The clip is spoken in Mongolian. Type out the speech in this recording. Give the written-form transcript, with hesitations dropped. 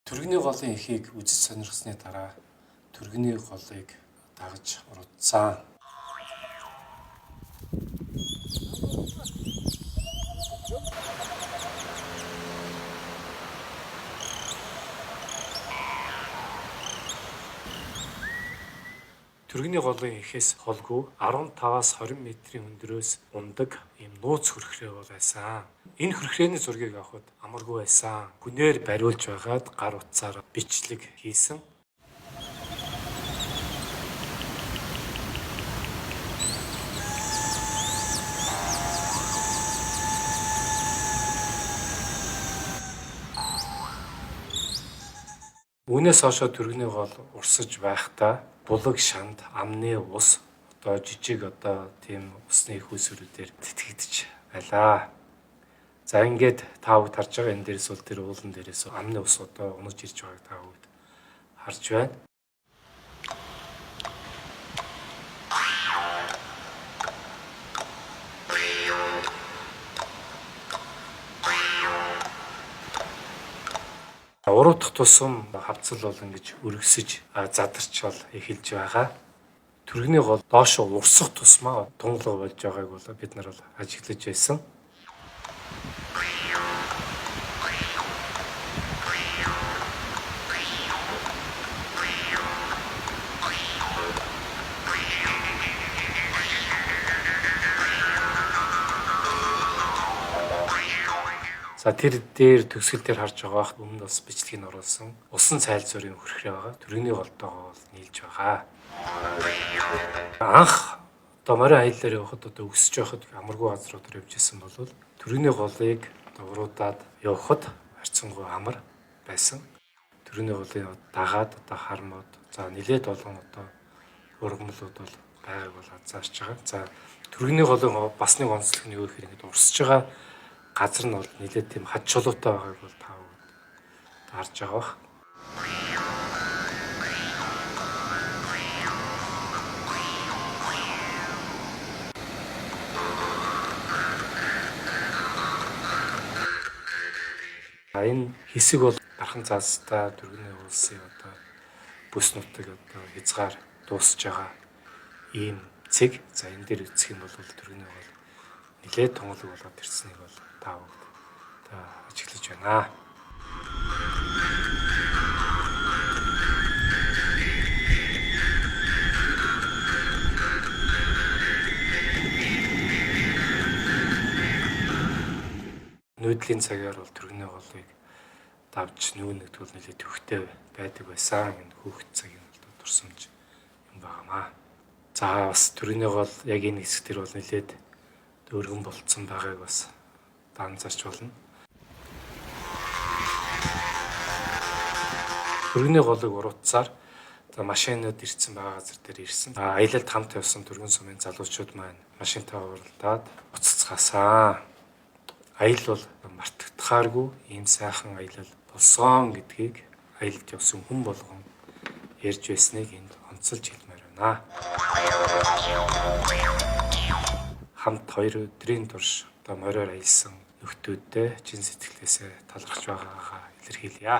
Түргэний голын эхийг үзэж сонирхсны дараа түргэний голыг дагаж уруудсан. Түргэний голын эхээс холгүй 15-аас 20 метрийн өндрөөс ундаг ийм нууц хөрхрээ байсан. Энэ хөрхрээний зургийг авахд амаргүй байсан. Хүнээр бариулж байгаад гар утсаар бичлэг хийсэн. Үүнээс хойш түргэний гол урсаж байхдаа булаг шанд амны ус жижиг тийм усны хүйсвэрүүдээр тэтгэгдэж байлаа. За ингээд та бүхэн харж байгаа энэ дээрээс бол тэр уулан дээрээс амны ус унаж ирж байгааг та бүхэн харж байна. Уруудах тусам хавцал бол ингэж өргөсөж задарч бол эхэлж байгаа. Түргэний гол доошо урсах тусмаа тунгалаг болж байгааг бол бид нар бол ажиглаж байсан. За тэр дээр төгсгөл дээр харж байгаа өмнө бас бичлэгийг оруулсан. Усан цайлзуурын хөрхрээ байгаа. Түргэний голтойгоо бол нийлж байгаа. Анх морин аяллаар явахад өсөж байхад амаргүй газруудаар явж исэн бол түргэний голыг уруудаад явахад харьцангуй амар байсан. Түргэний голыг дагаад хармууд за нилээд олон ургамлууд бол байгааг бол анзаарч байгаа. За түргэний голын бас нэг онцлог нь юу гэхээр ингэж урсж байгаа газар нь бол нэлээд тийм хад чулуутай байгааг бол та харж байгаа бах. Энэ хэсэг бол дархан цаастай түргэний улсын бүс нутаг хязгаар дуусж байгаа ийм цэг. За энэ дээр эцэг нь бол түргэний бол нэлээд тунгалаг болоод ирснийг бол та ажиглаж байна. Нүүдлийн цагаар бол түргэний голыг давж нүүнэгд бол нэлээд төвхтэй байдаг байсан. Энэ хүүхэд цагийн бол дурсамж юм байнамаа. За бас түргэний гол яг энэ хэсэг дээр бол нэлээд өргөн болцсон байгааг бас анзаарч болно. Түргэний голыг уруудсаар машинууд ирсэн байгаа газар дээр ирсэн. Аялалд хамт явсан түргэн сумын залуучууд маань машинтай уралдаад уццгаасаа. Аялал бол мартагдахааргүй ийм сайхан аялал болсон гэдгийг аялалд явсан хүн болгон ярьж байсныг энд онцолж хэлмээр байна. Хамт 2 өдрийн турш мориор аялсан нөхдүүдтэй чин сэтгэлээсээ талархаж байгаагаа илэрхийлье.